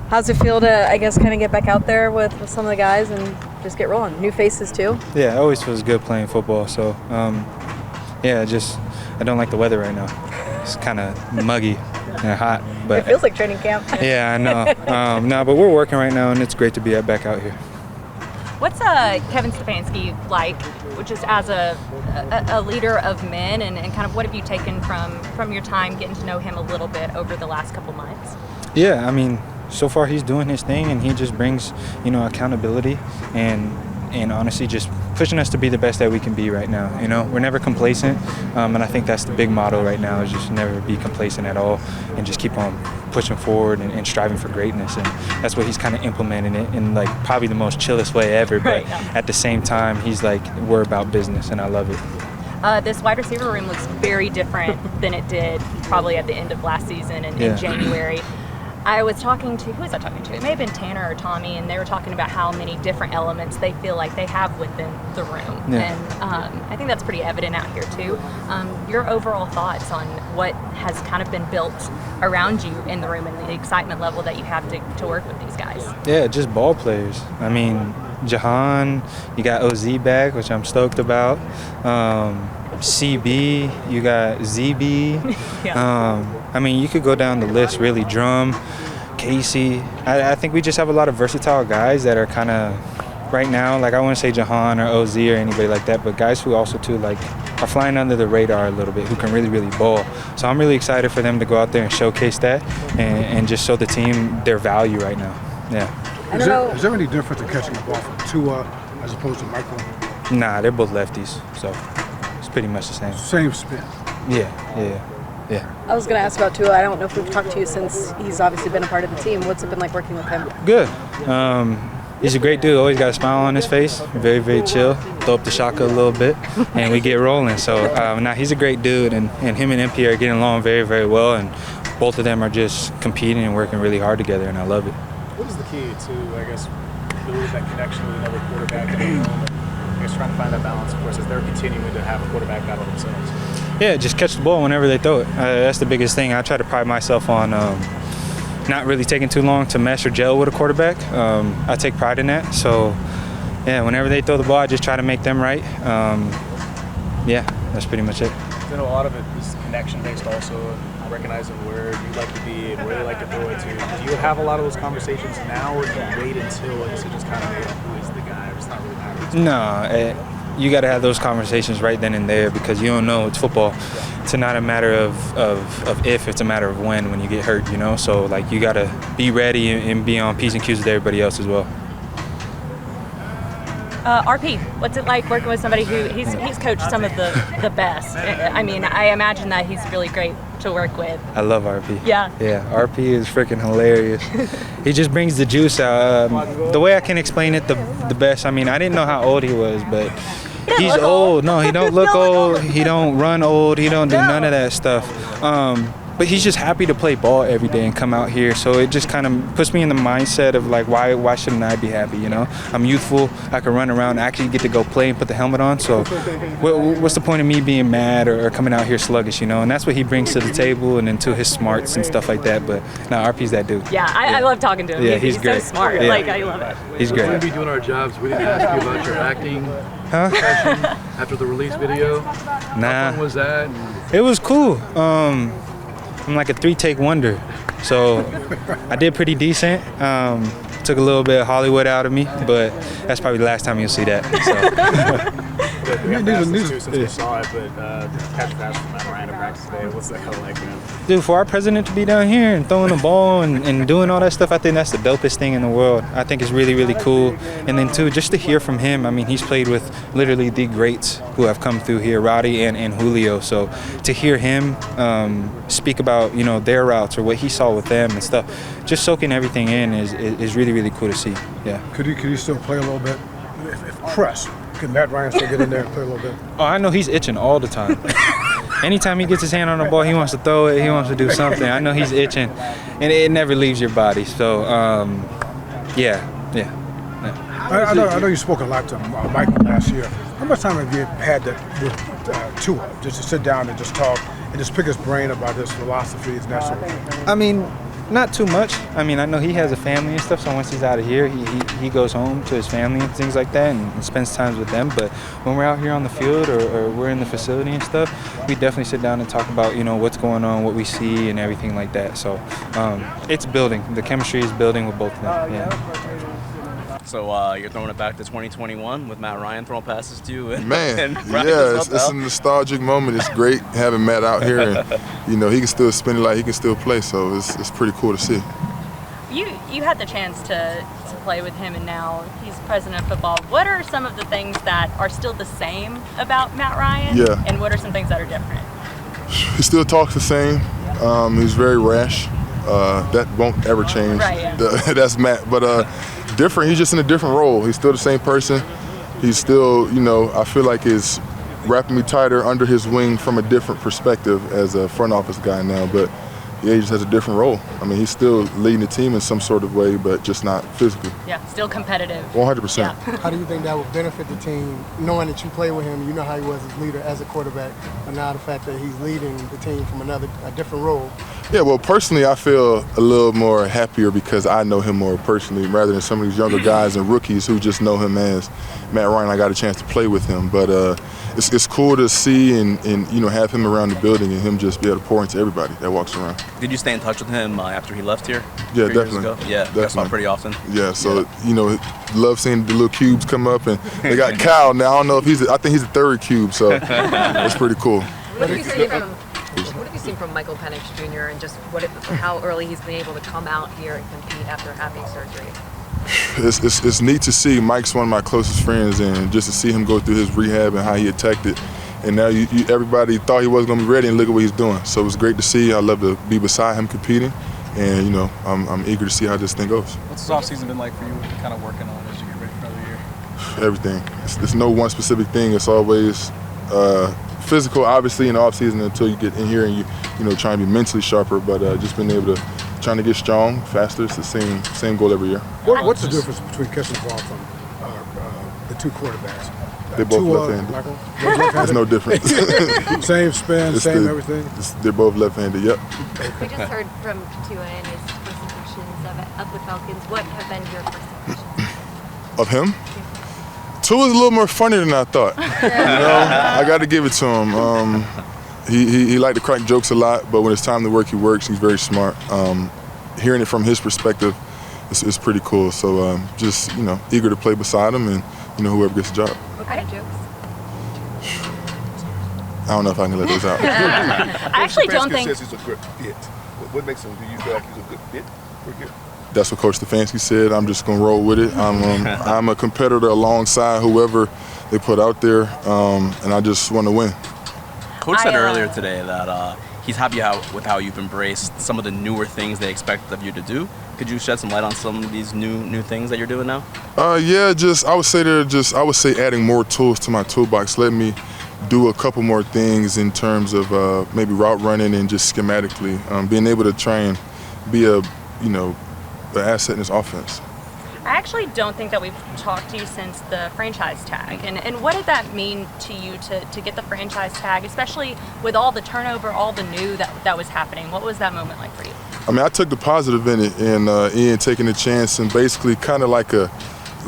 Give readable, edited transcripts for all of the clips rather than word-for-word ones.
How's it feel to, I guess, kind of get back out there with some of the guys and just get rolling? New faces too? Yeah, it always feels good playing football. So, I don't like the weather right now. It's kind of muggy and hot. But it feels like training camp. Yeah, I know. No, but we're working right now, and it's great to be back out here. What's Kevin Stefanski like, just as a leader of men, and kind of what have you taken from your time getting to know him a little bit over the last couple months? Yeah, I mean, so far he's doing his thing, and he just brings, accountability and honestly just pushing us to be the best that we can be right now. We're never complacent, and I think that's the big motto right now, is just never be complacent at all and just keep on pushing forward and striving for greatness. And that's what he's kind of implementing it in like probably the most chillest way ever, but at the same time he's like, we're about business, and I love it. This wide receiver room looks very different than it did probably at the end of last season in January. I was talking to, who was I talking to? It may have been Tanner or Tommy, and they were talking about how many different elements they feel like they have within the room. Yeah. And I think that's pretty evident out here too. Your overall thoughts on what has kind of been built around you in the room and the excitement level that you have to work with these guys? Yeah, just ball players. I mean, Jahan, you got OZ back, which I'm stoked about. CB, you got ZB. I mean, you could go down the list really. Drum, Casey. I think we just have a lot of versatile guys that are kind of, right now, like I wouldn't say Jahan or OZ or anybody like that, but guys who also too like are flying under the radar a little bit, who can really, really ball. So I'm really excited for them to go out there and showcase that and just show the team their value right now. Yeah. Is there any difference in catching the ball from Tua as opposed to Michael? Nah, they're both lefties, so it's pretty much the same. Same spin. Yeah. I was going to ask about Tua. I don't know if we've talked to you since he's obviously been a part of the team. What's it been like working with him? Good. He's a great dude. Always got a smile on his face. Very, very chill. Throw up the shaka a little bit, and we get rolling. So now he's a great dude, and him and MP are getting along very, very well, and both of them are just competing and working really hard together, and I love it. What is the key to, I guess, building that connection with another quarterback at home? I guess trying to find that balance, of course, as they're continuing to have a quarterback battle themselves. Yeah, just catch the ball whenever they throw it. That's the biggest thing. I try to pride myself on not really taking too long to mesh or gel with a quarterback. I take pride in that. So, yeah, whenever they throw the ball, I just try to make them right. That's pretty much it. A lot of it is connection-based also, recognizing where you like to be and where they like to throw it to. Do you have a lot of those conversations now, or do you wait until, like you said, just kind of who is the guy? It's not really mattering? No, you got to have those conversations right then and there, because you don't know. It's football. It's not a matter of if, it's a matter of when you get hurt, So, like, you got to be ready and be on P's and Q's with everybody else as well. RP, what's it like working with somebody who he's coached some of the best? I mean, I imagine that he's really great to work with. I love RP. Yeah, RP is freaking hilarious. He just brings the juice out. The way I can explain it the best, I mean, I didn't know how old he was, but he's old. No, he don't look old. He don't run old. He don't do none of that stuff. But he's just happy to play ball every day and come out here. So it just kind of puts me in the mindset of like, why shouldn't I be happy, I'm youthful. I can run around, actually get to go play and put the helmet on. So what's the point of me being mad or coming out here sluggish, And that's what he brings to the table and into his smarts and stuff like that. But no, RP's that dude. Yeah, I love talking to him. Yeah, he's great. So smart. Yeah. Like, I love it. He's great. We're going to be doing our jobs. We didn't ask you about your acting session after the release video. Nah. How fun was that? It was cool. I'm like a 3-take wonder, so I did pretty decent. Took a little bit of Hollywood out of me, but that's probably the last time you'll see that. Since we saw it, but catch pass from Matt Ryan in practice today. What's that kind of like, man? Dude, for our president to be down here and throwing the ball and doing all that stuff, I think that's the dopest thing in the world. I think it's really, really cool. And then, too, just to hear from him, I mean, he's played with literally the greats who have come through here, Roddy and Julio. So to hear him speak about, their routes or what he saw with them and stuff, just soaking everything in is really, really cool to see. Yeah. Could he still play a little bit? If press, could Matt Ryan still get in there and play a little bit? Oh, I know he's itching all the time. Anytime he gets his hand on the ball, he wants to throw it. He wants to do something. I know he's itching, and it never leaves your body. So, yeah. I know you spoke a lot to Michael last year. How much time have you had that with Tua, just to sit down and just talk and just pick his brain about his philosophies and that sort of thing? I mean, Not too much. I mean, I know he has a family and stuff, so once he's out of here, he goes home to his family and things like that and spends time with them. But when we're out here on the field or we're in the facility and stuff, we definitely sit down and talk about, what's going on, what we see and everything like that. So it's building. The chemistry is building with both of them, yeah. So you're throwing it back to 2021 with Matt Ryan throwing passes to you. Man, yeah, it's a nostalgic moment. It's great having Matt out here, and he can still spin it like he can still play. So it's pretty cool to see. You had the chance to play with him, and now he's president of football. What are some of the things that are still the same about Matt Ryan? Yeah. And what are some things that are different? He still talks the same. He's very rash. That won't ever change. Right, yeah. That's Matt, but. Different. He's just in a different role. He's still the same person. He's still, I feel like is wrapping me tighter under his wing from a different perspective as a front office guy now. But yeah, he just has a different role. I mean, he's still leading the team in some sort of way, but just not physically. Yeah, still competitive. 100%. Yeah. How do you think that would benefit the team, knowing that you play with him? You know how he was as leader as a quarterback, but now the fact that he's leading the team from a different role. Yeah, well, personally, I feel a little more happier because I know him more personally rather than some of these younger guys and rookies who just know him as Matt Ryan. I got a chance to play with him, but it's cool to see and have him around the building and him just be able to pour into everybody that walks around. Did you stay in touch with him after he left here? Yeah, 3 years definitely. ago? Yeah, definitely. I saw him pretty often. Yeah, so love seeing the little cubes come up, and they got Kyle now. I don't know if I think he's the third cube, so it's pretty cool. What have you seen from Michael Penix Jr. and just how early he's been able to come out here and compete after having surgery? It's neat to see. Mike's one of my closest friends, and just to see him go through his rehab and how he attacked it. And now everybody thought he wasn't going to be ready, and look at what he's doing. So it was great to see. I love to be beside him competing, and I'm eager to see how this thing goes. What's this offseason been like for you? What you kind of working on as you get ready for another year? Everything. There's no one specific thing. It's always physical, obviously, in the offseason until you get in here and you trying to be mentally sharper. But just being able to trying to get strong, faster. It's the same goal every year. What's the difference between catching the ball from the two quarterbacks? They're both left-handed. There's no difference. Same spin, same everything? They're both left-handed, yep. We just heard from Tua and his first impressions of the Falcons. What have been your first impressions? Of him? Tua's a little more funny than I thought. I got to give it to him. He liked to crack jokes a lot, but when it's time to work, he works. He's very smart. Hearing it from his perspective is pretty cool. So just eager to play beside him and whoever gets the job. What kind of jokes? I don't know if I can let those out. I actually don't think. Says he's a good fit. What makes him? Do you feel like he's a good fit for here? That's what Coach Stefanski said. I'm just gonna roll with it. I'm a competitor alongside whoever they put out there, and I just want to win. Coach said earlier today that he's happy with how you've embraced some of the newer things they expect of you to do. Could you shed some light on some of these new things that you're doing now? Yeah, I would say adding more tools to my toolbox. Let me do a couple more things in terms of maybe route running and just schematically being able to try and be an asset in this offense. I actually don't think that we've talked to you since the franchise tag. And what did that mean to you to get the franchise tag, especially with all the turnover, all the new that was happening? What was that moment like for you? I mean, I took the positive in it, and Ian taking a chance and basically kind of like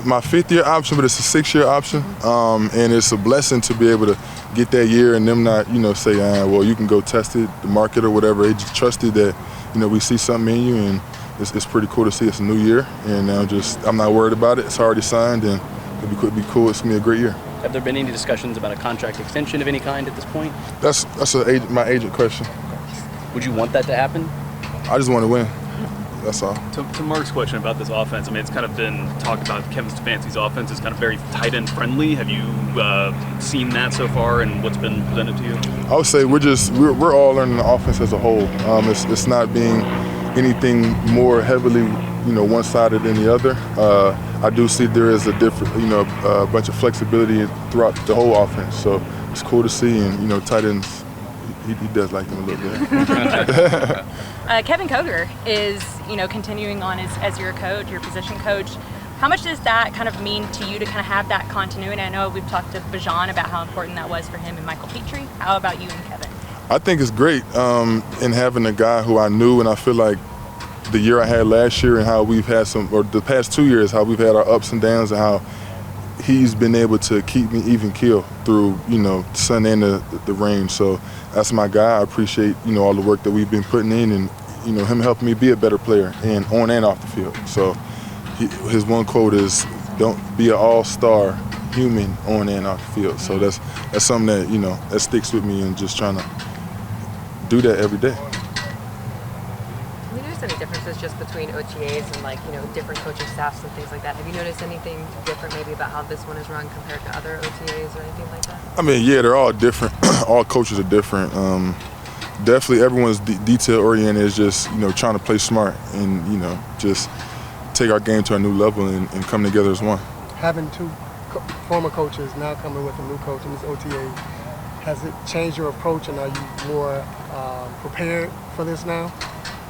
my 5th-year option, but it's a 6-year option. And it's a blessing to be able to get that year and them not, say, well, you can go test it, the market or whatever. They just trusted that, we see something in you, and it's pretty cool to see. It's a new year, and now I'm not worried about it. It's already signed, and it'll be cool. It's going to be a great year. Have there been any discussions about a contract extension of any kind at this point? That's my agent question. Would you want that to happen? I just want to win. That's all. To Mark's question about this offense, I mean, it's kind of been talked about Kevin Stefanski's offense is kind of very tight end friendly. Have you seen that so far and what's been presented to you? I would say we're all learning the offense as a whole. It's not being anything more heavily, one-sided than the other. I do see there is a different, a bunch of flexibility throughout the whole offense. So it's cool to see, and tight ends, he does like them a little bit. Kevin Koger is, continuing on as your coach, your position coach. How much does that kind of mean to you to kind of have that continuity? I know we've talked to Jahan about how important that was for him and Michael Petrie. How about you and Kevin? I think it's great in having a guy who I knew, and I feel like the year I had last year and how we've had or the past 2 years, how we've had our ups and downs, and how he's been able to keep me even keel through, sun and the rain. So that's my guy. I appreciate, all the work that we've been putting in, and, him helping me be a better player and on and off the field. So his one quote is, "Don't be an all-star human on and off the field." So that's something that, that sticks with me, and just trying to do that every day. Have you noticed any differences just between OTAs and different coaching staffs and things like that? Have you noticed anything different maybe about how this one is run compared to other OTAs or anything like that? I mean, yeah, they're all different. All coaches are different. Definitely everyone's detail oriented is just, trying to play smart and, just take our game to a new level and come together as one. Having two former coaches now coming with a new coach in this OTA, has it changed your approach, and are you more prepared for this now,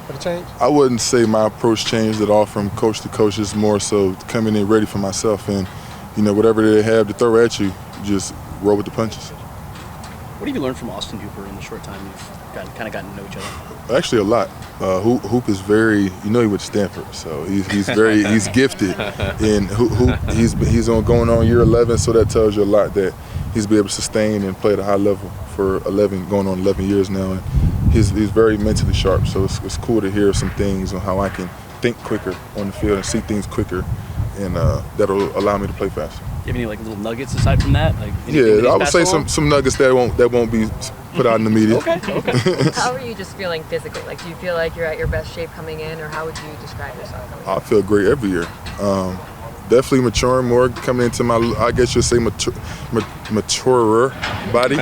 for the change? I wouldn't say my approach changed at all from coach to coach. It's more so coming in ready for myself, and whatever they have to throw at you, just roll with the punches. What have you learned from Austin Hooper in the short time you've kind of gotten to know each other? Actually, a lot. Hoop is very, he went to Stanford, so he's very he's gifted, and Hoop he's going on year 11, so that tells you a lot that he's been able to sustain and play at a high level for going on 11 years now, and he's very mentally sharp. So it's cool to hear some things on how I can think quicker on the field and see things quicker, and that'll allow me to play faster. Do you have any little nuggets aside from that? Yeah, I would say some nuggets that won't be put out in the media. Okay. How are you just feeling physically? Do you feel like you're at your best shape coming in, or how would you describe yourself coming in? I feel great every year. Definitely maturing more, coming into my, I guess you'd say, maturer body.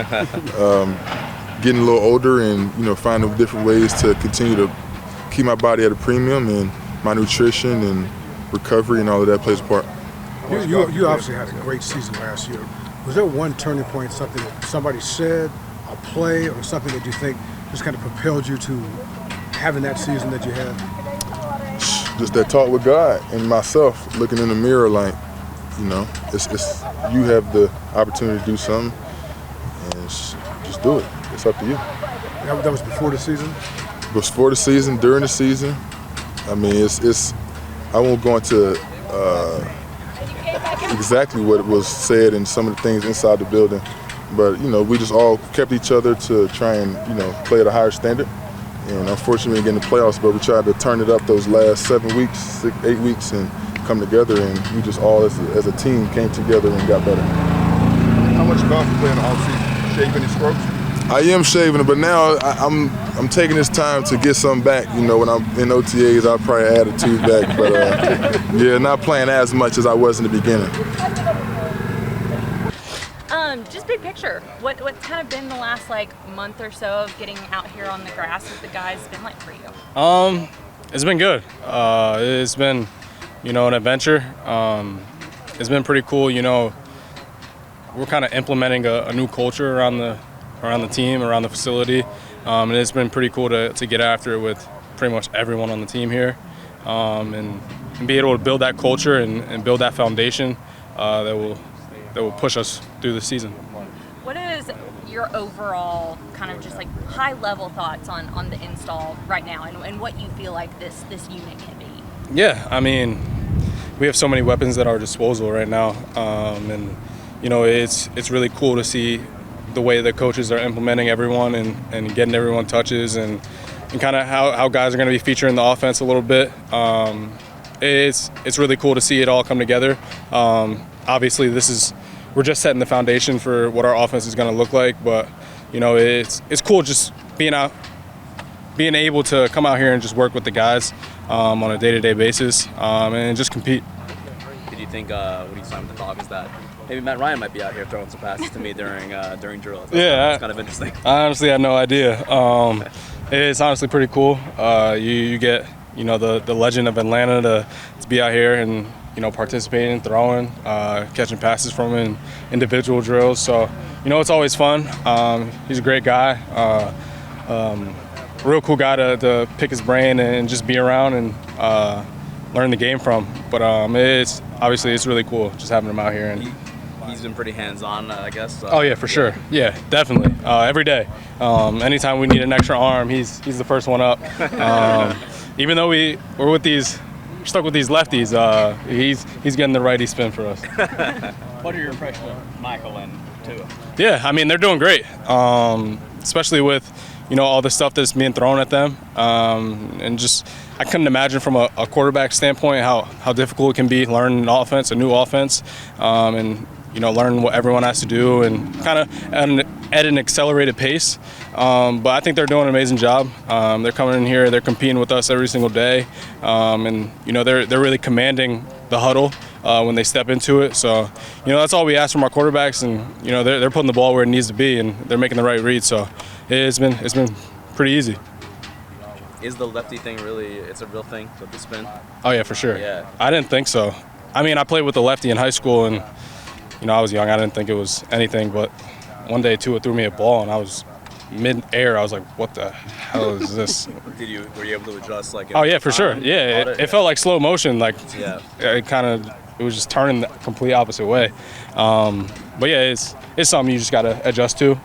Getting a little older, and finding different ways to continue to keep my body at a premium, and my nutrition and recovery and all of that plays a part. You obviously had a great season last year. Was there one turning point, something that somebody said, a play, or something that you think just kind of propelled you to having that season that you had? Just that talk with God and myself, looking in the mirror like, it's you have the opportunity to do something, and just do it. It's up to you. That was before the season? Before the season, during the season. I mean, it's I won't go into exactly what was said and some of the things inside the building, but we just all kept each other to try and play at a higher standard. And unfortunately, we didn't get in the playoffs, but we tried to turn it up those last 7 weeks, 8 weeks, and come together. And we just all, as a team, came together and got better. How much golf you play in the offseason? Shaving your strokes? I am shaving it, but now I'm taking this time to get some back. When I'm in OTAs, I'll probably add a tooth back, but yeah, not playing as much as I was in the beginning. Just big picture, what's kind of been the last month or so of getting out here on the grass with the guys been like for you? It's been good. It's been, an adventure. It's been pretty cool. We're kind of implementing a new culture around the team, around the facility, and it's been pretty cool to get after it with pretty much everyone on the team here, and be able to build that culture and build that foundation that will push us through the season. What is your overall kind of just high level thoughts on the install right now, and what you feel like this unit can be? Yeah, I mean, we have so many weapons at our disposal right now, and it's really cool to see the way the coaches are implementing everyone and getting everyone touches, and kind of how guys are going to be featuring the offense a little bit. It's really cool to see it all come together. Obviously, we're just setting the foundation for what our offense is going to look like, but it's cool just being able to come out here and just work with the guys on a day-to-day basis and just compete. Did you think when you signed with the Falcons that maybe Matt Ryan might be out here throwing some passes to me during drills? It's kind of interesting. I honestly had no idea. It's honestly pretty cool. You get the legend of Atlanta to be out here and participating, throwing, catching passes from him in individual drills. So it's always fun. He's a great guy. Real cool guy to pick his brain and just be around and learn the game from. But it's really cool just having him out here. And he's been pretty hands-on, I guess. Oh yeah, for sure. Yeah, definitely. Every day. Anytime we need an extra arm, he's the first one up. even though we're stuck with these lefties, he's getting the righty spin for us. What are your impressions of Michael and Tua? Yeah, I mean, they're doing great, especially with, all the stuff that's being thrown at them. And just, I couldn't imagine from a quarterback standpoint how difficult it can be learning an offense, a new offense, and, learning what everyone has to do and kind of at an accelerated pace. But I think they're doing an amazing job. They're coming in here, they're competing with us every single day. And, they're really commanding the huddle when they step into it. So, that's all we ask from our quarterbacks. And, they're putting the ball where it needs to be and they're making the right read. So it's been pretty easy. Is the lefty thing it's a real thing with the spin? Oh, yeah, for sure. Yeah. I didn't think so. I mean, I played with a lefty in high school and, I was young. I didn't think it was anything. But one day, Tua threw me a ball and I was mid-air. I was like, what the hell is this? Were you able to adjust? Oh, yeah, for sure. Yeah, it felt like slow motion. Like, yeah. It was just turning the complete opposite way. But yeah, it's something you just got to adjust to.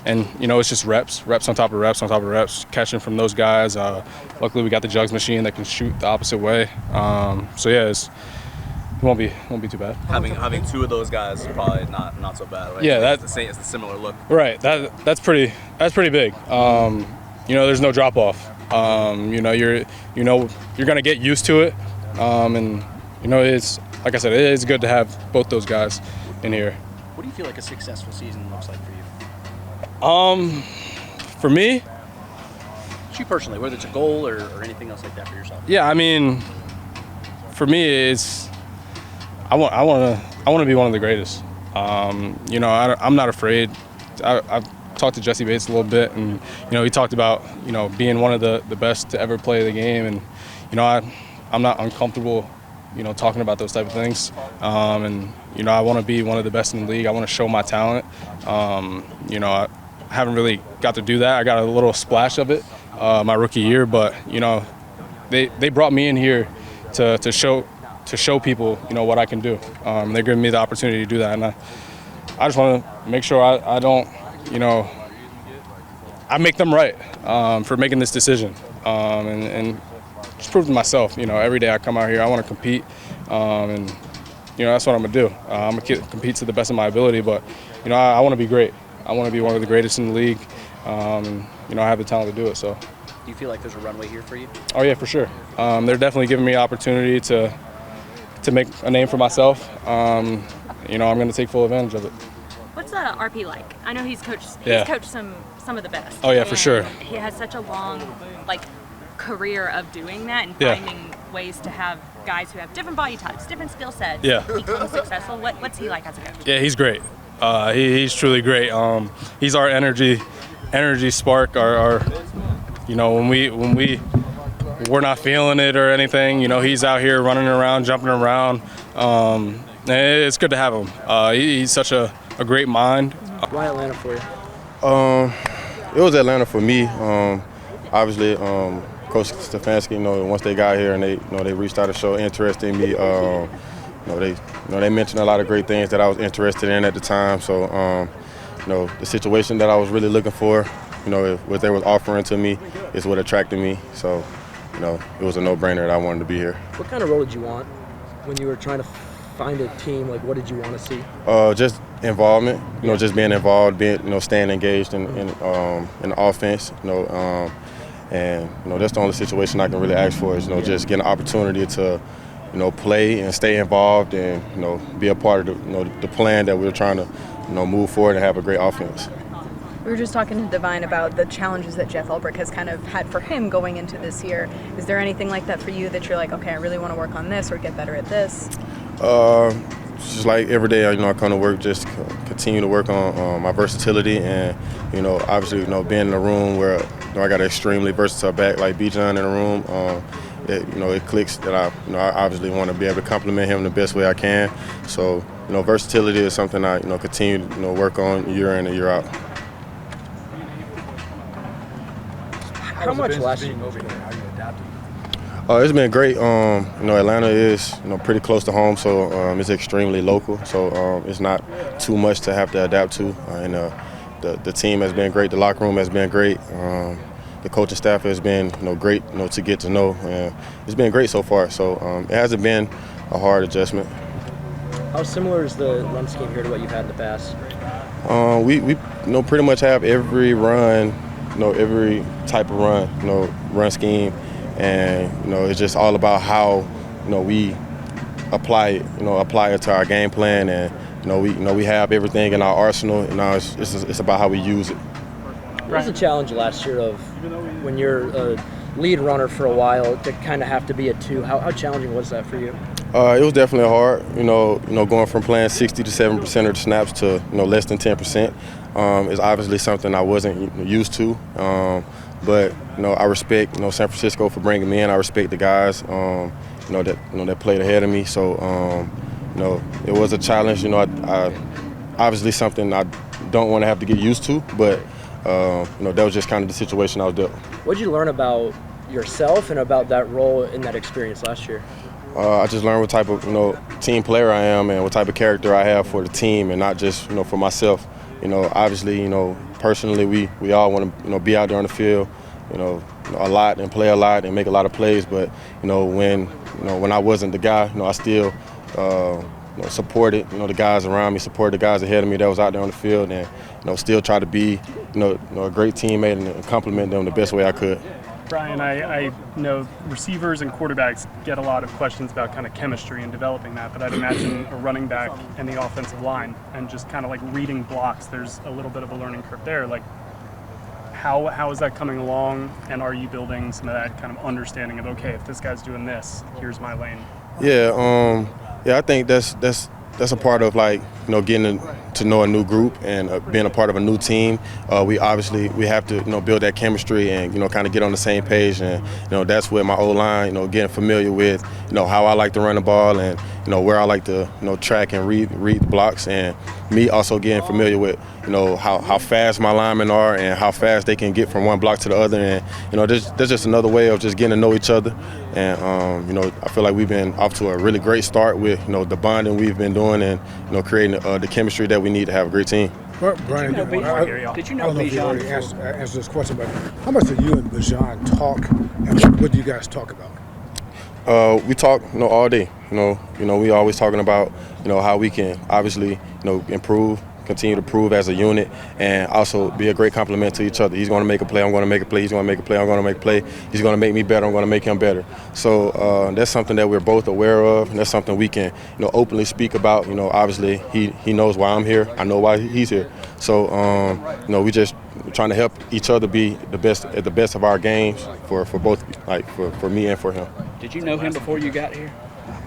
And, it's just reps on top of reps on top of reps, catching from those guys. Luckily, we got the jugs machine that can shoot the opposite way. So yeah, it won't be too bad. Having two of those guys is probably not so bad, right? Yeah, it's the similar look. Right. That's pretty big. There's no drop off. You're gonna get used to it. And it's like I said, it's good to have both those guys in here. What do you feel like a successful season looks like for you? For me, you personally, whether it's a goal or anything else like that for yourself. Yeah, I mean, for me, it's I want to be one of the greatest. I'm not afraid. I've talked to Jesse Bates a little bit, and he talked about being one of the best to ever play the game, and I'm not uncomfortable talking about those type of things. And I want to be one of the best in the league. I want to show my talent. I haven't really got to do that. I got a little splash of it my rookie year, but they brought me in here to show people what I can do. They're giving me the opportunity to do that, and I just want to make sure I don't I make them right for making this decision, and just prove to myself. Every day I come out here, I want to compete, and that's what I'm gonna do. I'm gonna compete to the best of my ability, but I want to be great. I want to be one of the greatest in the league, and I have the talent to do it. So. Do you feel like there's a runway here for you? Oh yeah, for sure. They're definitely giving me an opportunity to make a name for myself. I'm going to take full advantage of it. What's RP like? I know he's coached some of the best. Oh yeah, for sure. He has such a long career of doing that and finding ways to have guys who have different body types, different skill sets, become successful. What's he like as a coach? Yeah, he's great. He's truly great. He's our energy spark. Our when we're not feeling it or anything, he's out here running around, jumping around. It's good to have him. He's such a great mind. Why Atlanta for you? It was Atlanta for me. Obviously, Coach Stefanski, once they got here and they reached out to show interest in me. They mentioned a lot of great things that I was interested in at the time. So, the situation that I was really looking for, what they was offering to me is what attracted me. So, it was a no-brainer that I wanted to be here. What kind of role did you want when you were trying to find a team? What did you want to see? Just involvement. Just being involved, staying engaged in the offense. And that's the only situation I can really ask for is just getting an opportunity to play and stay involved and be a part of the plan that we're trying to move forward and have a great offense. We were just talking to Divine about the challenges that Jeff Ulbrich has kind of had for him going into this year. Is there anything like that for you that you're like, okay, I really want to work on this or get better at this? Just like every day, I come to work, just continue to work on my versatility and, obviously, being in a room where I got an extremely versatile back like Bijan in the room. It clicks that I obviously want to be able to compliment him the best way I can. So, versatility is something I, continue to work on year in and year out. How much last year? It's been great. Atlanta is pretty close to home, so it's extremely local. So it's not too much to have to adapt to. And the team has been great. The locker room has been great. the coaching staff has been great to get to know, and it's been great so far. So it hasn't been a hard adjustment. How similar is the run scheme here to what you've had in the past? We pretty much have every run, every type of run scheme, and it's just all about how we apply it to our game plan, and we have everything in our arsenal, and now it's about how we use it. What was the challenge last year of when you're a lead runner for a while to kind of have to be a 2? How challenging was that for you? It was definitely hard, going from playing 60 to 7% of the snaps to less than 10% is obviously something I wasn't used to. But I respect San Francisco for bringing me in. I respect the guys that played ahead of me. So it was a challenge. I obviously something I don't want to have to get used to, but that was just kind of the situation I was dealt. What did you learn about yourself and about that role in that experience last year? I just learned what type of team player I am and what type of character I have for the team, and not just for myself. Obviously personally we all want to be out there on the field a lot and play a lot and make a lot of plays. But when I wasn't the guy, I still supported the guys around me, supported the guys ahead of me that was out there on the field, and still try to be a great teammate and compliment them the best way I could. Brian, I know receivers and quarterbacks get a lot of questions about kind of chemistry and developing that, but I'd imagine a running back and the offensive line and just kind of like reading blocks, there's a little bit of a learning curve there. Like, how is that coming along, and are you building some of that kind of understanding of, okay, if this guy's doing this, here's my lane? Yeah, I think that's a part of getting to know a new group and being a part of a new team. We have to build that chemistry and kind of get on the same page, and that's where my O-line getting familiar with how I like to run the ball and where I like to track and read the blocks, and me also getting familiar with how fast my linemen are and how fast they can get from one block to the other, and there's just another way of just getting to know each other. And I feel like we've been off to a really great start with the bonding we've been doing and creating the chemistry that we need to have a great team. Well, Brian, did you know if you already answered this question, but how much do you and Jahan talk, and what do you guys talk about? We talk all day. We always talking about how we can obviously improve, continue to prove as a unit, and also be a great complement to each other. He's going to make a play, I'm going to make a play. He's going to make a play, I'm going to make a play. He's going to make me better, I'm going to make him better. So that's something that we're both aware of, and that's something we can openly speak about. Obviously he knows why I'm here, I know why he's here. So we just trying to help each other be the best at the best of our games for both, for me and for him. Did you know him before you got here?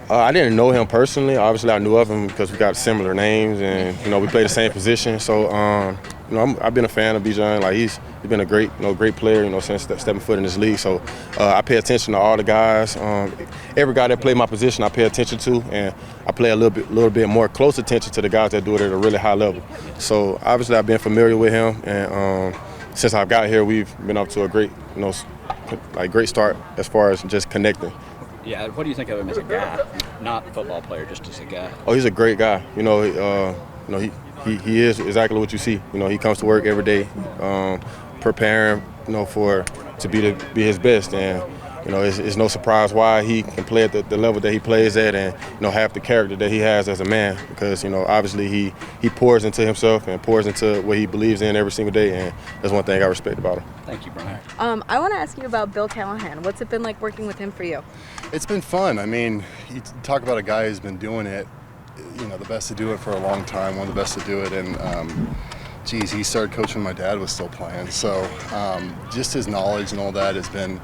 I didn't know him personally. Obviously, I knew of him because we got similar names, and we play the same position. So, I've been a fan of Bijan. He's been a great player, since stepping foot in this league. So, I pay attention to all the guys. Every guy that play my position, I pay attention to, and I play a little bit more close attention to the guys that do it at a really high level. So, obviously, I've been familiar with him, and since I've got here, we've been up to a great, great start as far as just connecting. Yeah, what do you think of him as a guy, not a football player, just as a guy? Oh, he's a great guy. He is exactly what you see. He comes to work every day, preparing, to be his best, and it's no surprise why he can play at the level that he plays at, and have the character that he has as a man, because obviously he pours into himself and pours into what he believes in every single day, and that's one thing I respect about him. Thank you, Brian. I want to ask you about Bill Callahan. What's it been like working with him for you? It's been fun. I mean, you talk about a guy who's been doing it, the best to do it for a long time, one of the best to do it, and he started coaching when my dad was still playing. So just his knowledge and all that has been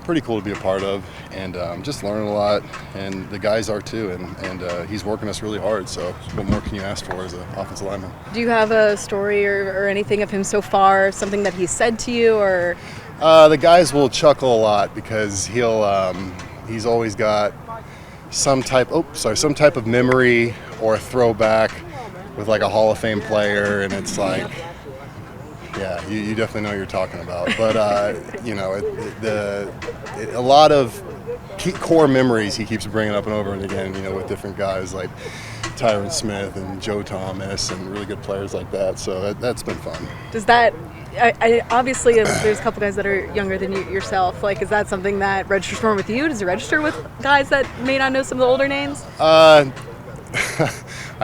pretty cool to be a part of, and just learning a lot, and the guys are too, and he's working us really hard, so what more can you ask for as an offensive lineman? Do you have a story or anything of him so far, something that he's said to you, or? The guys will chuckle a lot because he's always got some type of memory or a throwback with a Hall of Fame player, and it's yeah, you definitely know what you're talking about. But a lot of core memories he keeps bringing up and over and again, with different guys like Tyron Smith and Joe Thomas and really good players like that. So that's been fun. Does that I obviously there's a couple guys that are younger than you yourself. Like, is that something that registers more with you? Does it register with guys that may not know some of the older names? I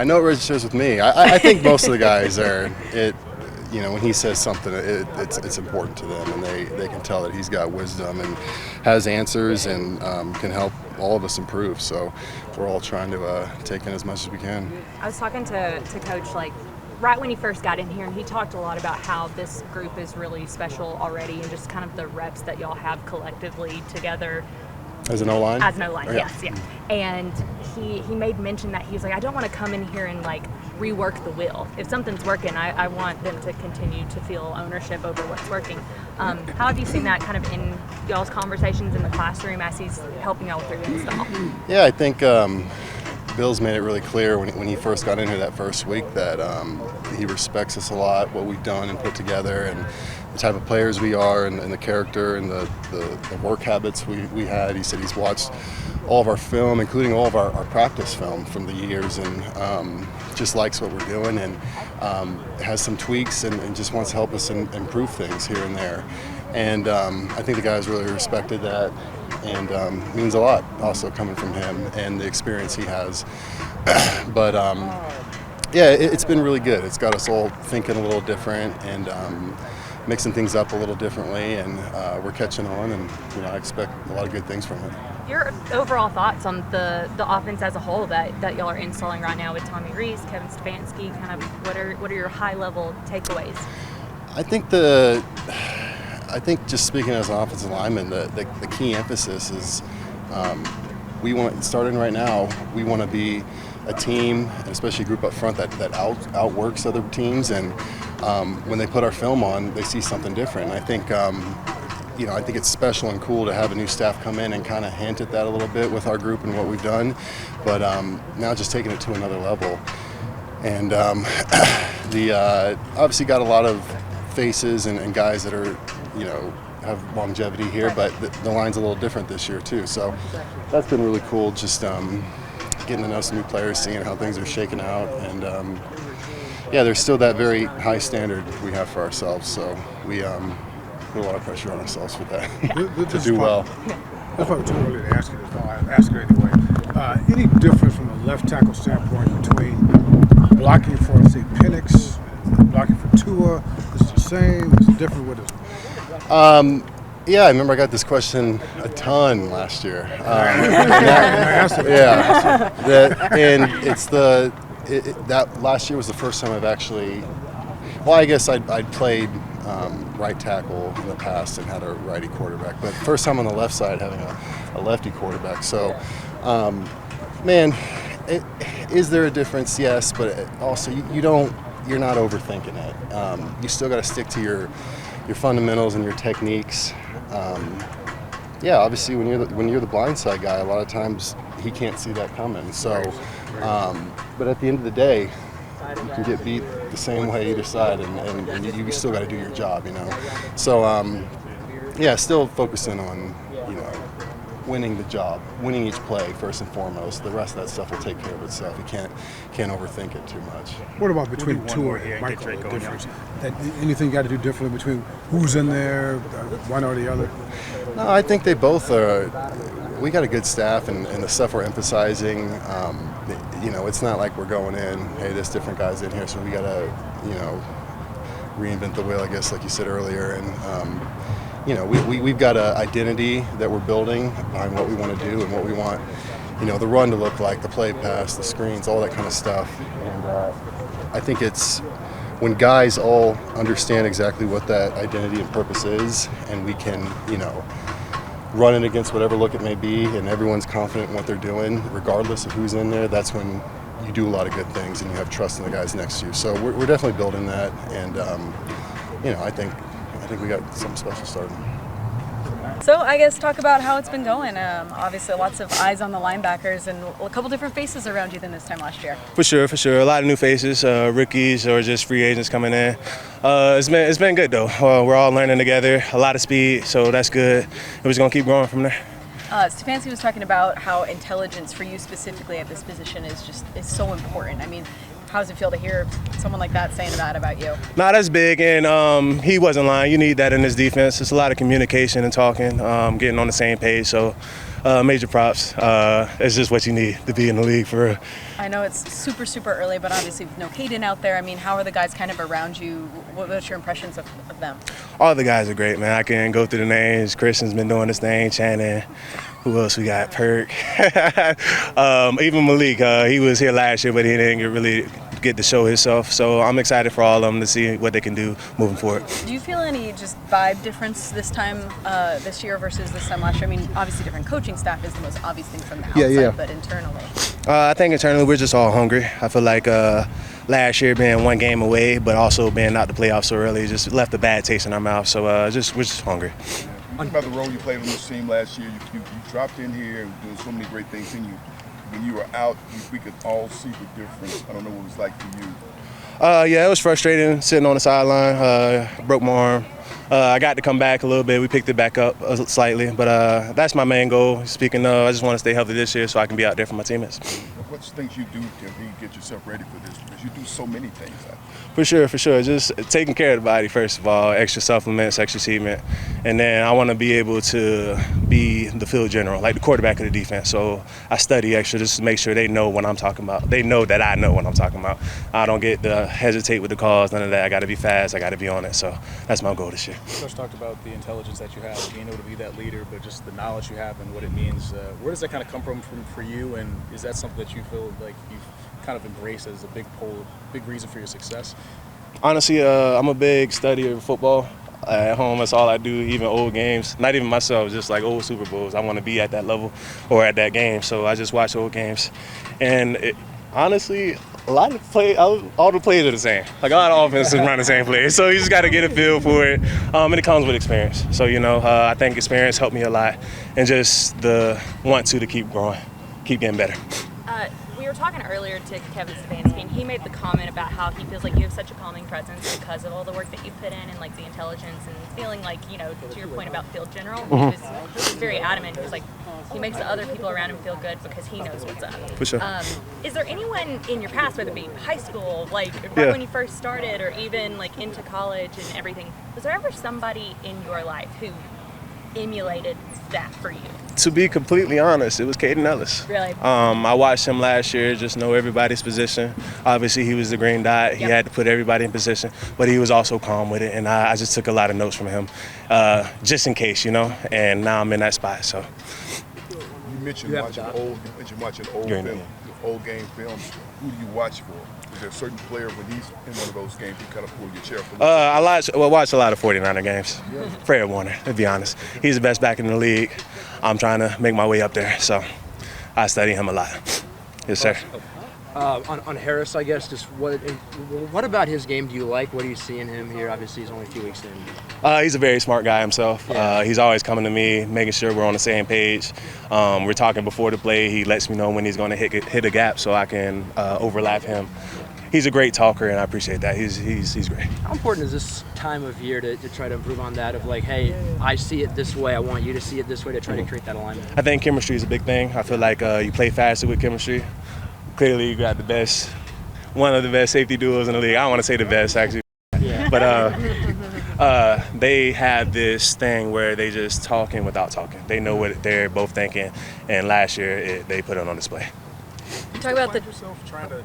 know it registers with me. I think most of the guys are. When he says something, it's important to them, and they can tell that he's got wisdom and has answers and can help all of us improve. So we're all trying to take in as much as we can. I was talking to Coach right when he first got in here, and he talked a lot about how this group is really special already, and just kind of the reps that y'all have collectively together. As an O-line? As an O-line, Oh, yes, yeah. And he made mention that he was like, I don't want to come in here and rework the wheel. If something's working, I want them to continue to feel ownership over what's working. How have you seen that kind of in y'all's conversations in the classroom as he's helping y'all through install? Yeah, I think Bill's made it really clear when he first got in here that first week that he respects us a lot, what we've done and put together, and the type of players we are, and the character and the work habits we had. He said he's watched all of our film, including all of our practice film from the years, and just likes what we're doing, and has some tweaks and just wants to help us improve things here and there. And I think the guys really respected that, and means a lot also coming from him and the experience he has. But yeah, it's been really good. It's got us all thinking a little different and mixing things up a little differently, and we're catching on, and I expect a lot of good things from it. Your overall thoughts on the offense as a whole that y'all are installing right now with Tommy Rees, Kevin Stefanski, kind of what are your high level takeaways? I think just speaking as an offensive lineman, the key emphasis is starting right now, we want to be a team, and especially a group up front that outworks other teams, and when they put our film on, they see something different. I think I think it's special and cool to have a new staff come in and kind of hint at that a little bit with our group and what we've done, but now just taking it to another level. And obviously got a lot of faces and guys that are have longevity here, but the line's a little different this year too, so that's been really cool, just getting to know some new players, seeing how things are shaking out, and yeah, there's still that very high standard we have for ourselves, so we put a lot of pressure on ourselves with that to do well. That's probably too early to ask you this, but I'll ask it anyway. Any difference from a left tackle standpoint between blocking for, say, Penix, blocking for Tua? Is it the same? Is it different? What is it? Yeah, I remember I got this question a ton last year. And it's that last year was the first time I've actually. Well, I guess I'd played right tackle in the past and had a righty quarterback, but first time on the left side having a lefty quarterback. So, is there a difference? Yes, but also you're not overthinking it. You still got to stick to your fundamentals and your techniques. Yeah, obviously when you're the blindside guy, a lot of times he can't see that coming. So, but at the end of the day, you can get beat the same way either side, and you still got to do your job, So, yeah, still focusing on winning the job, winning each play first and foremost. The rest of that stuff will take care of itself. You can't overthink it too much. What about between Tua and Michael? The difference? Anything you got to do differently between who's in there, one or the other? No, I think they both are. We got a good staff, and the stuff we're emphasizing. It's not like we're going in, hey, there's different guys in here, so we got to, reinvent the wheel, I guess, like you said earlier, and. We've got an identity that we're building behind what we want to do and what we want, the run to look like, the play pass, the screens, all that kind of stuff. And I think it's when guys all understand exactly what that identity and purpose is, and we can, run it against whatever look it may be, and everyone's confident in what they're doing, regardless of who's in there, that's when you do a lot of good things and you have trust in the guys next to you. So we're definitely building that, and, I think we got something special starting. So I guess talk about how it's been going. Obviously lots of eyes on the linebackers and a couple different faces around you than this time last year. For sure. A lot of new faces, rookies or just free agents coming in. It's been good though. We're all learning together, a lot of speed, so that's good. We're just going to keep growing from there. Stefanski was talking about how intelligence for you specifically at this position is so important. I mean, How does it feel to hear someone like that saying that about you? Nah, that's big, and he wasn't lying. You need that in this defense. It's a lot of communication and talking, getting on the same page. So, major props. It's just what you need to be in the league for real. I know it's super, super early, but obviously with no Caden out there, I mean, how are the guys kind of around you? What's your impressions of them? All the guys are great, man. I can go through the names. Christian's been doing this thing, Shannon. Who else we got? Perk. Even Malik. He was here last year, but he didn't really get to show himself. So I'm excited for all of them to see what they can do moving forward. Do you feel any just vibe difference this time, this year versus this time last year? I mean, obviously different coaching staff is the most obvious thing from the outside, but internally? I think internally we're just all hungry. I feel like last year being one game away, but also being out the playoffs so early, just left a bad taste in our mouth. So we're just hungry. Think about the role you played on this team last year. You dropped in here and doing so many great things. And when you were out, we could all see the difference. I don't know what it was like for you. Yeah, it was frustrating sitting on the sideline. Broke my arm. I got to come back a little bit. We picked it back up slightly, but that's my main goal. Speaking of, I just want to stay healthy this year so I can be out there for my teammates. What's things you do to get yourself ready for this? Because you do so many things. For sure. Just taking care of the body, first of all, extra supplements, extra treatment. And then I want to be able to be the field general, like the quarterback of the defense. So I study extra just to make sure they know what I'm talking about. They know that I know what I'm talking about. I don't get to hesitate with the calls, none of that. I got to be fast. I got to be on it. So that's my goal this year. Coach talked about the intelligence that you have, being able to be that leader, but just the knowledge you have and what it means. Where does that kind of come from for you? And is that something that you feel like you've kind of embraced as a big reason for your success? Honestly, I'm a big studier of football. At home, that's all I do, even old games. Not even myself, just like old Super Bowls. I want to be at that level or at that game, so I just watch old games. And honestly, a lot of all the plays are the same. Like a lot of offenses run the same plays, so you just got to get a feel for it. And it comes with experience. So I think experience helped me a lot, and just the want to keep growing, keep getting better. We were talking earlier to Kevin Stefanski, and he made the comment about how he feels like you have such a calming presence because of all the work that you put in and like the intelligence and feeling like, to your point about field general, he was very adamant. He was like, he makes the other people around him feel good because he knows what's up. For sure. Is there anyone in your past, whether it be high school, like right when you first started, or even like into college and everything, was there ever somebody in your life who emulated that for you? To be completely honest, it was Caden Ellis. Really? I watched him last year, just know everybody's position. Obviously, he was the green dot. He had to put everybody in position, but he was also calm with it, and I just took a lot of notes from him, just in case, and now I'm in that spot, so. You mentioned watching old game films. Who do you watch for? Is there a certain player when he's in one of those games you kind of pull your chair for? I watch a lot of 49er games. Yeah. Fred Warner, to be honest. He's the best back in the league. I'm trying to make my way up there, so I study him a lot. Yes, sir. On Harris, I guess, just what about his game do you like? What do you see in him here? Obviously, he's only a few weeks in. He's a very smart guy himself. Yeah. He's always coming to me, making sure we're on the same page. We're talking before the play. He lets me know when he's going to hit a gap so I can overlap him. He's a great talker, and I appreciate that. He's great. How important is this time of year to try to improve on that of like, hey, I see it this way, I want you to see it this way, to try to create that alignment? I think chemistry is a big thing. I feel like you play faster with chemistry. Clearly, you got one of the best safety duos in the league. I don't want to say the best, actually. Yeah. But they have this thing where they just talking without talking. They know what they're both thinking, and last year they put it on display. Talk about yourself trying to,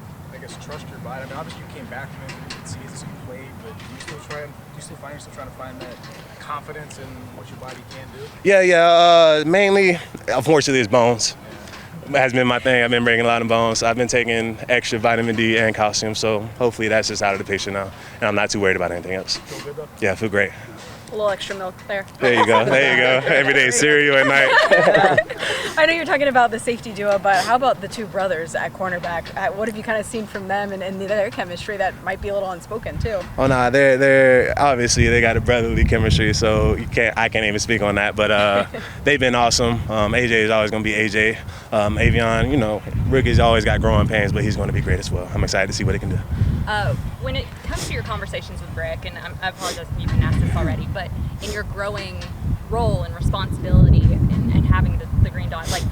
trust your body. I mean, obviously you came back from it, you could see as you played, but do you still find yourself trying to find that confidence in what your body can do? Yeah. Mainly, unfortunately, it's bones. It has been my thing. I've been breaking a lot of bones. I've been taking extra vitamin D and calcium, so hopefully that's just out of the picture now, and I'm not too worried about anything else. Feel good though? Yeah, I feel great. A little extra milk there. There you go. Every day cereal at night. I know you're talking about the safety duo, but how about the two brothers at cornerback? What have you kind of seen from them and their chemistry that might be a little unspoken too? Oh no, they're obviously they got a brotherly chemistry, so I can't even speak on that. But they've been awesome. AJ is always going to be AJ. Avion, Rickie's always got growing pains, but he's going to be great as well. I'm excited to see what he can do. When it comes to your conversations with Rick, and I apologize if you've been asked this already, but in your growing role and responsibility and having the green dot, like,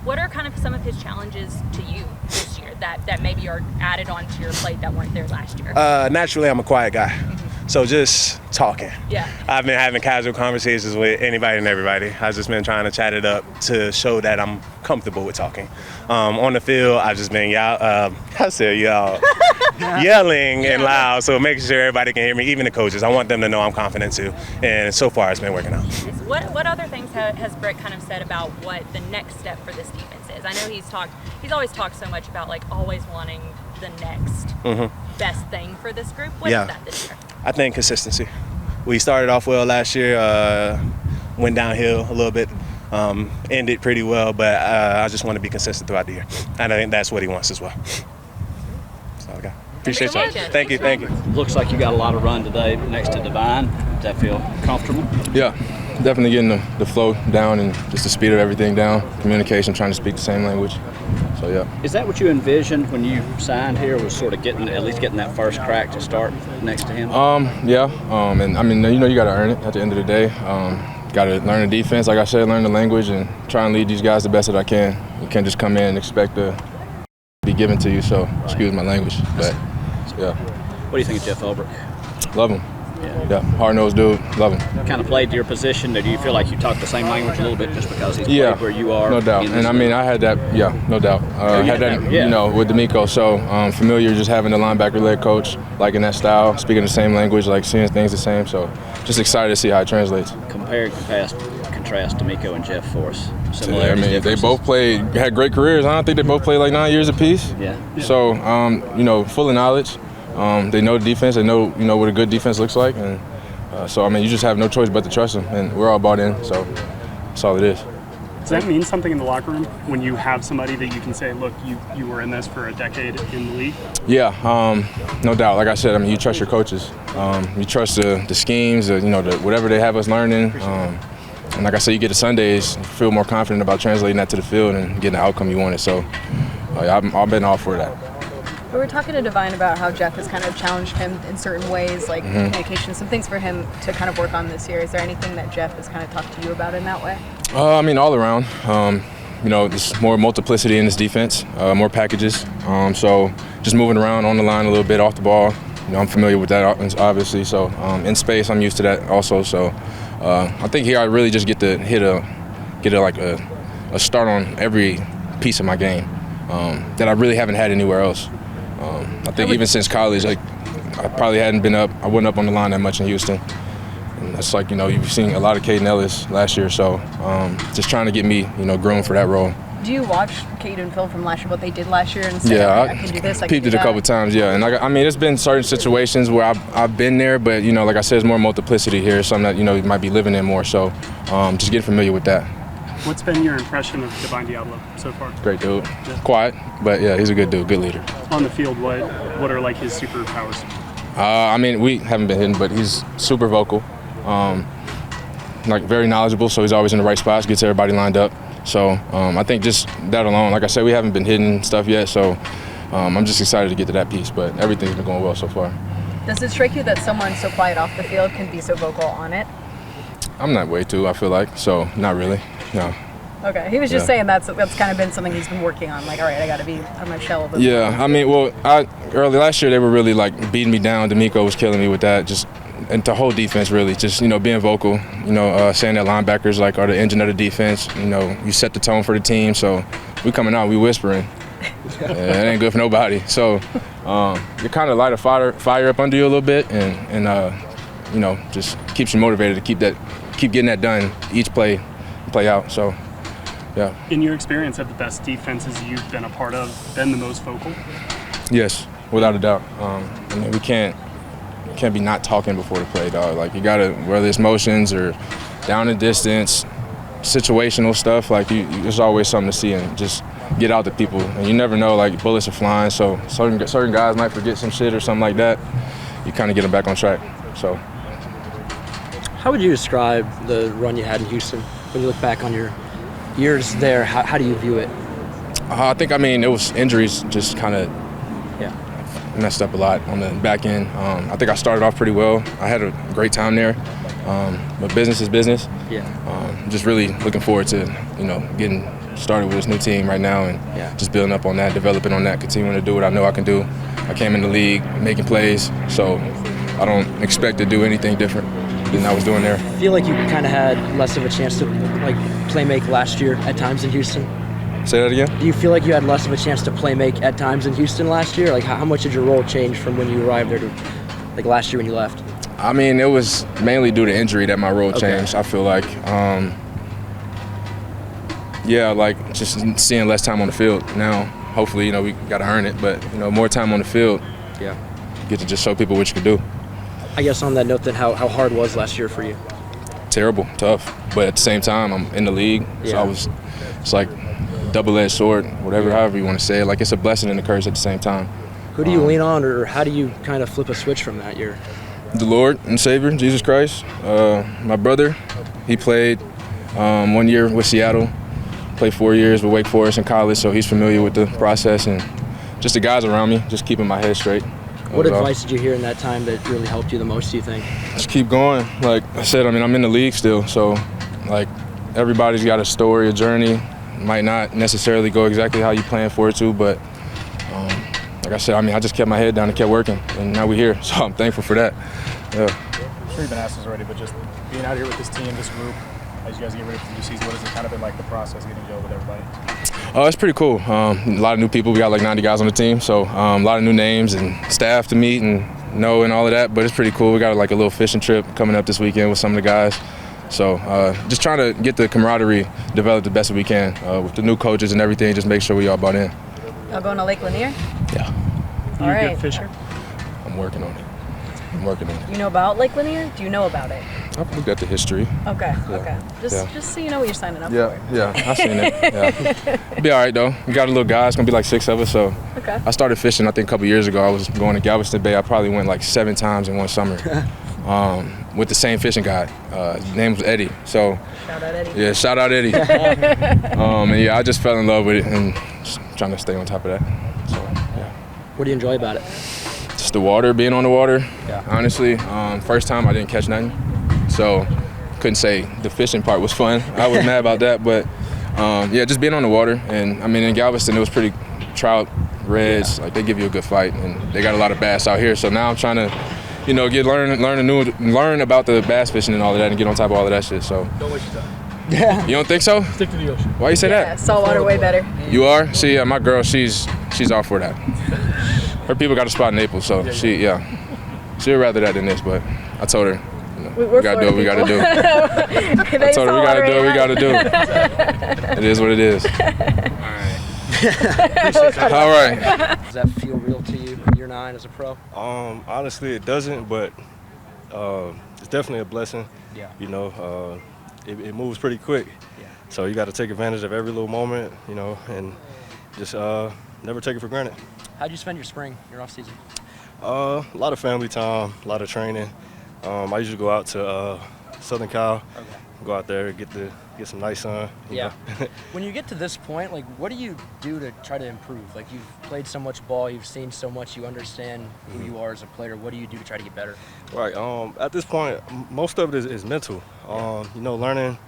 What are kind of some of his challenges to you this year that maybe are added onto your plate that weren't there last year? Naturally, I'm a quiet guy. So just talking. Yeah. I've been having casual conversations with anybody and everybody. I've just been trying to chat it up to show that I'm comfortable with talking. On the field, I've just been yelling and loud, so making sure everybody can hear me, even the coaches. I want them to know I'm confident too. And so far, it's been working out. What other things has Brett kind of said about what the next step for this defense is? I know he's always talked so much about like always wanting the next best thing for this group. What is that this year? I think consistency. We started off well last year, went downhill a little bit, ended pretty well, but I just want to be consistent throughout the year. And I think that's what he wants as well. So, okay. Appreciate you. Thank you. Looks like you got a lot of run today next to Divine. Does that feel comfortable? Yeah, definitely getting the flow down and just the speed of everything down. Communication, trying to speak the same language. So yeah. Is that what you envisioned when you signed here? Was sort of at least getting that first crack to start next to him? Yeah. And I mean, you got to earn it at the end of the day. Got to learn the defense, like I said, learn the language, and try and lead these guys the best that I can. You can't just come in and expect to be given to you. So excuse my language, but yeah. What do you think of Jeff Ulbrich? Love him. Yeah, hard-nosed dude. Love him. Kind of played to your position. Or do you feel like you talk the same language a little bit just because he's played where you are? No doubt. And I mean, I had that. Yeah, no doubt. Had that, with D'Amico. So familiar, just having the linebacker-led coach, liking that style, speaking the same language, like seeing things the same. So just excited to see how it translates. Compare and contrast D'Amico and Jeff for us. I mean, they both had great careers. I don't think they both played like 9 years apiece. Yeah. So full of knowledge. They know the defense. They know what a good defense looks like, and so I mean, you just have no choice but to trust them. And we're all bought in, so that's all it is. Does that mean something in the locker room when you have somebody that you can say, "Look, you were in this for a decade in the league"? Yeah, no doubt. Like I said, I mean, you trust your coaches. You trust the schemes, whatever they have us learning. And like I said, you get to Sundays, feel more confident about translating that to the field and getting the outcome you wanted. So I've been all for that. We were talking to Divine about how Jeff has kind of challenged him in certain ways, like communication, some things for him to kind of work on this year. Is there anything that Jeff has kind of talked to you about in that way? I mean, all around. There's more multiplicity in this defense, more packages. So just moving around on the line a little bit, off the ball. I'm familiar with that, obviously. So in space, I'm used to that also. So I think here I really just get to get a start on every piece of my game that I really haven't had anywhere else. I think even since college, I probably I wasn't up on the line that much in Houston. And that's you've seen a lot of Caden Ellis last year, so just trying to get me, groomed for that role. Do you watch Caden and Phil from last year, what they did last year, and say, I can do this, I can peeped do it that? a couple times, yeah. And I mean, it's been certain situations where I've been there, but like I said, there's more multiplicity here, something that you might be living in more. So just getting familiar with that. What's been your impression of Divine Deablo so far? Great dude. Quiet, but yeah, he's a good dude, good leader. On the field, what are like his superpowers? I mean, we haven't been hitting, but he's super vocal, very knowledgeable, so he's always in the right spots, gets everybody lined up. So I think just that alone, like I said, we haven't been hitting stuff yet, so I'm just excited to get to that piece, but everything's been going well so far. Does it strike you that someone so quiet off the field can be so vocal on it? I'm that way too, I feel like, so not really, no. Okay, he was just saying that's kind of been something he's been working on. Like, all right, I got to be on my shell a bit. Yeah, I mean, early last year they were really beating me down. D'Amico was killing me with that, and the whole defense really, just being vocal. Saying that linebackers are the engine of the defense. You set the tone for the team. So we coming out, we whispering. It ain't good for nobody. So you kind of light a fire up under you a little bit, and just keeps you motivated to keep getting that done each play out. So. Yeah. In your experience, have the best defenses you've been a part of been the most vocal? Yes, without a doubt. I mean, we can't be not talking before the play, dog. You gotta, whether it's motions or down and distance, situational stuff. There's always something to see, and just get out to people. And you never know, bullets are flying. So certain guys might forget some shit or something like that. You kind of get them back on track. So. How would you describe the run you had in Houston when you look back on your years there? How do you view it? I think, it was injuries just kind of messed up a lot on the back end. I think I started off pretty well. I had a great time there, but business is business. Yeah. Just really looking forward to, getting started with this new team right now, and just building up on that, developing on that, continuing to do what I know I can do. I came in the league making plays, so I don't expect to do anything different than I was doing there. I feel like you kind of had less of a chance to like play make last year at times in Houston. Say that again? Do you feel like you had less of a chance to play make at times in Houston last year? Like how much did your role change from when you arrived there to like last year when you left? I mean, it was mainly due to injury that my role changed. I feel like, like just seeing less time on the field. Now, hopefully, we got to earn it, but more time on the field. Yeah. Get to just show people what you can do. I guess on that note, then, how hard was last year for you? Terrible, tough, but at the same time, I'm in the league, so it's like double-edged sword, however you want to say it. Like it's a blessing and a curse at the same time. Who do you lean on, or how do you kind of flip a switch from that year? The Lord and Savior, Jesus Christ. My brother, he played 1 year with Seattle, played 4 years with Wake Forest in college, so he's familiar with the process, and just the guys around me, just keeping my head straight. What advice did you hear in that time that really helped you the most, do you think? Just keep going. Like I said, I'm in the league still, so like everybody's got a story, a journey. Might not necessarily go exactly how you plan for it to, but like I said, I just kept my head down and kept working, and now we're here, so I'm thankful for that. Yeah. I'm sure you've been asked this already, but just being out here with this team, this group, as you guys get ready for the new season, what has it kind of been like the process getting gelled with everybody? It's pretty cool. A lot of new people. We got like 90 guys on the team, so a lot of new names and staff to meet and know and all of that, but it's pretty cool. We got like a little fishing trip coming up this weekend with some of the guys. So just trying to get the camaraderie developed the best that we can with the new coaches and everything, just make sure we all bought in. Y'all going to Lake Lanier? Yeah. All right. Good fisher? I'm working on it. You know about Lake Lanier? Do you know about it? I've looked at the history. Okay. Just so you know what you're signing up for. Yeah, I've seen it. Yeah. It'll be all right, though. We got a little guy. It's going to be like 6 of us, so. Okay. I started fishing, I think, a couple years ago. I was going to Galveston Bay. I probably went like 7 times in one summer with the same fishing guide. His name was Eddie. So. Shout out Eddie. Yeah, shout out Eddie. And I just fell in love with it and just trying to stay on top of that. So, yeah. What do you enjoy about it? Just the water, being on the water. Yeah. Honestly, first time I didn't catch nothing, so couldn't say the fishing part was fun. I was mad about that, but just being on the water. And in Galveston it was pretty trout, reds, like they give you a good fight, and they got a lot of bass out here. So now I'm trying to, learn about the bass fishing and all of that, and get on top of all of that shit. So. Don't waste your time. Yeah. You don't think so? Stick to the ocean. Why you say that? Saltwater way better. You are? See, my girl, she's all for that. Her people got a spot in Naples, so she'd rather that than this, but I told her, we gotta do what we gotta do. I told her we gotta do what we gotta do. It is what it is. All right. Does that feel real to you in year 9 as a pro? Honestly, it doesn't, but it's definitely a blessing. Yeah. It moves pretty quick. Yeah. So you got to take advantage of every little moment, and just never take it for granted. How'd you spend your spring, your off season? A lot of family time, a lot of training. I usually go out to Southern Cal, go out there, get some nice sun. Yeah. When you get to this point, like, what do you do to try to improve? Like, you've played so much ball, you've seen so much, you understand who you are as a player. What do you do to try to get better? Right. At this point, most of it is mental. Learning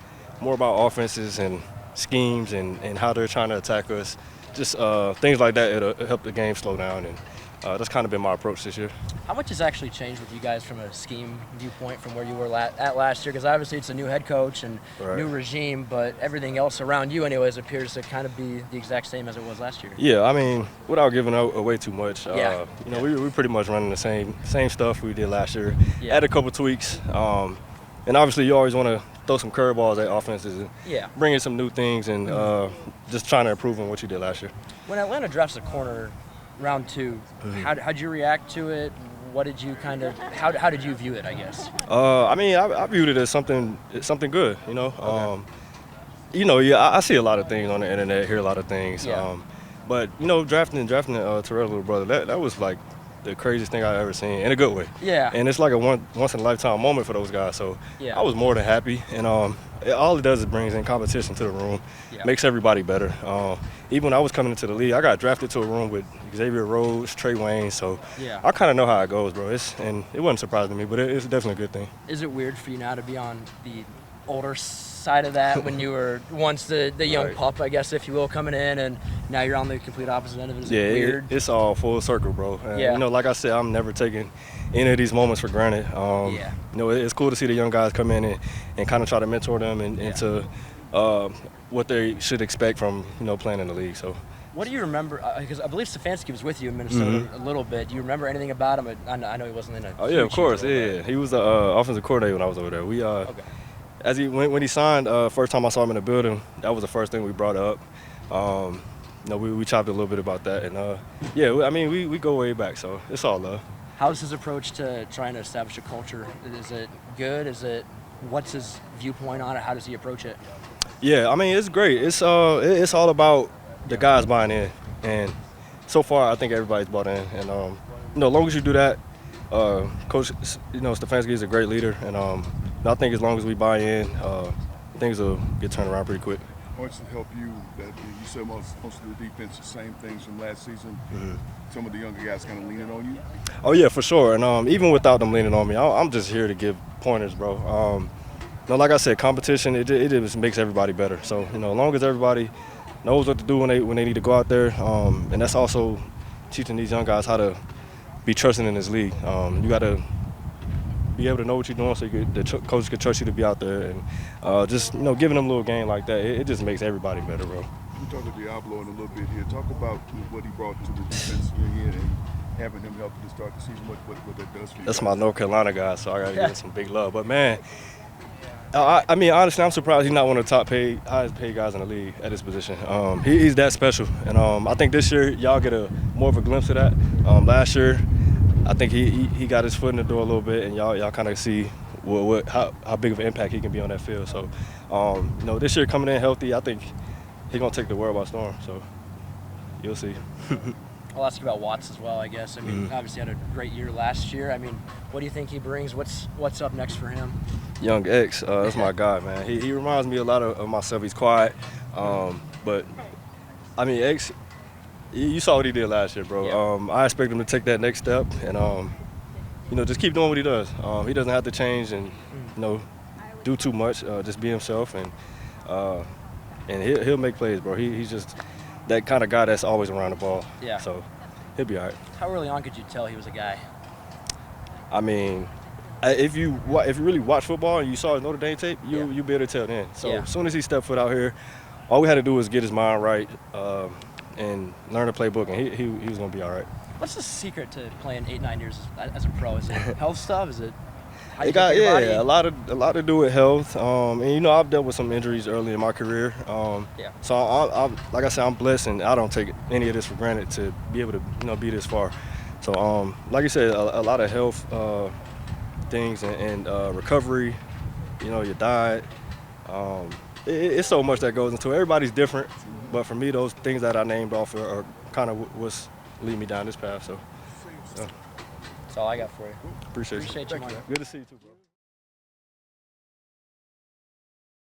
more about offenses and schemes and how they're trying to attack us. Just things like that, it'll help the game slow down, and that's kind of been my approach this year. How much has actually changed with you guys from a scheme viewpoint from where you were at last year? Because obviously it's a new head coach and new regime, but everything else around you anyways appears to kind of be the exact same as it was last year. Yeah, without giving away too much, we pretty much running the same stuff we did last year. Yeah. Add a couple tweaks, and obviously you always want to throw some curveballs at offenses and bring in some new things and just trying to improve on what you did last year. When Atlanta drafts a corner round 2, how'd you react to it? What did you how did you view it, I guess? I viewed it as something good, Okay. I see a lot of things on the internet, hear a lot of things. Yeah. But drafting Terrell's little brother, that was like the craziest thing I've ever seen in a good way. Yeah. And it's like a once in a lifetime moment for those guys. So I was more than happy. And all it does is brings in competition to the room, makes everybody better. Even when I was coming into the league, I got drafted to a room with Xavier Rhodes, Trey Wayne. So I kind of know how it goes, bro. And it wasn't surprising to me, but it's definitely a good thing. Is it weird for you now to be on the older side of that when you were once the young pup, I guess, if you will, coming in, and now you're on the complete opposite end of it? Is it weird? It's all full circle, bro. And, Yeah. You know, like I said, I'm never taking any of these moments for granted. You know, it's cool to see the young guys come in and kind of try to mentor them into what they should expect from, you know, playing in the league. So. What do you remember? Because I believe Stefanski was with you in Minnesota a little bit. Do you remember anything about him? I know he wasn't in a. Oh yeah, of course. Yeah, he was the offensive coordinator when I was over there. We as when he signed, first time I saw him in the building, that was the first thing we brought up. You know, we chopped a little bit about that, and yeah, I mean we go way back, so it's all love. How's his approach to trying to establish a culture? Is it good? What's his viewpoint on it? How does he approach it? Yeah, I mean it's great. It's all about the guys buying in, and so far I think everybody's bought in. And you know, as long as you do that, Coach, you know, Stefanski is a great leader, and I think as long as we buy in, things will get turned around pretty quick. How much help you that you said most of the defense, the same things from last season? Some of the younger guys kind of leaning on you? Oh yeah, for sure. And even without them leaning on me, I'm just here to give pointers, bro. You know, like I said, competition it just makes everybody better. So you know, as long as everybody knows what to do when they need to go out there, and that's also teaching these young guys how to be trusting in this league. You got to be able to know what you're doing so the coach can trust you to be out there, and just, you know, giving them a little game like that, it just makes everybody better, bro. We talked to Deablo in a little bit here. Talk about what he brought to the defense here and having him help you to start the season, what that does for you. That's my North Carolina guy, so I got to give him some big love. But, man, I mean, honestly, I'm surprised he's not one of the highest paid guys in the league at his position. He's that special, and I think this year y'all get more of a glimpse of that. Last year, I think he got his foot in the door a little bit, and y'all kind of see how big of an impact he can be on that field. So, you know, this year coming in healthy, I think he's gonna take the world by storm. So, you'll see. I'll ask you about Watts as well, I guess. I mean, obviously had a great year last year. I mean, what do you think he brings? What's up next for him? Young X, that's my guy, man. He reminds me a lot of myself. He's quiet, but I mean, X, you saw what he did last year, bro. Yeah. I expect him to take that next step, and you know, just keep doing what he does. He doesn't have to change and, you know, do too much. Just be himself, and he'll make plays, bro. He's just that kind of guy that's always around the ball. Yeah. So he'll be all right. How early on could you tell he was a guy? I mean, if you really watch football and you saw his Notre Dame tape, you'll be able to tell then. So as soon as he stepped foot out here, all we had to do was get his mind right and learn the playbook, and he was going to be all right. What's the secret to playing 8-9 years as a pro? Is it health stuff? Is it how you It got, keep your body? a lot to do with health. And you know, I've dealt with some injuries early in my career. So I'm like I said, I'm blessed, and I don't take any of this for granted to be able to, you know, be this far. So like you said, a lot of health things and recovery. You know, your diet. It's so much that goes into it. Everybody's different, but for me, those things that I named off are kind of what's lead me down this path. So. That's all I got for you. Appreciate you. Appreciate you, Mark. Good to see you too, bro.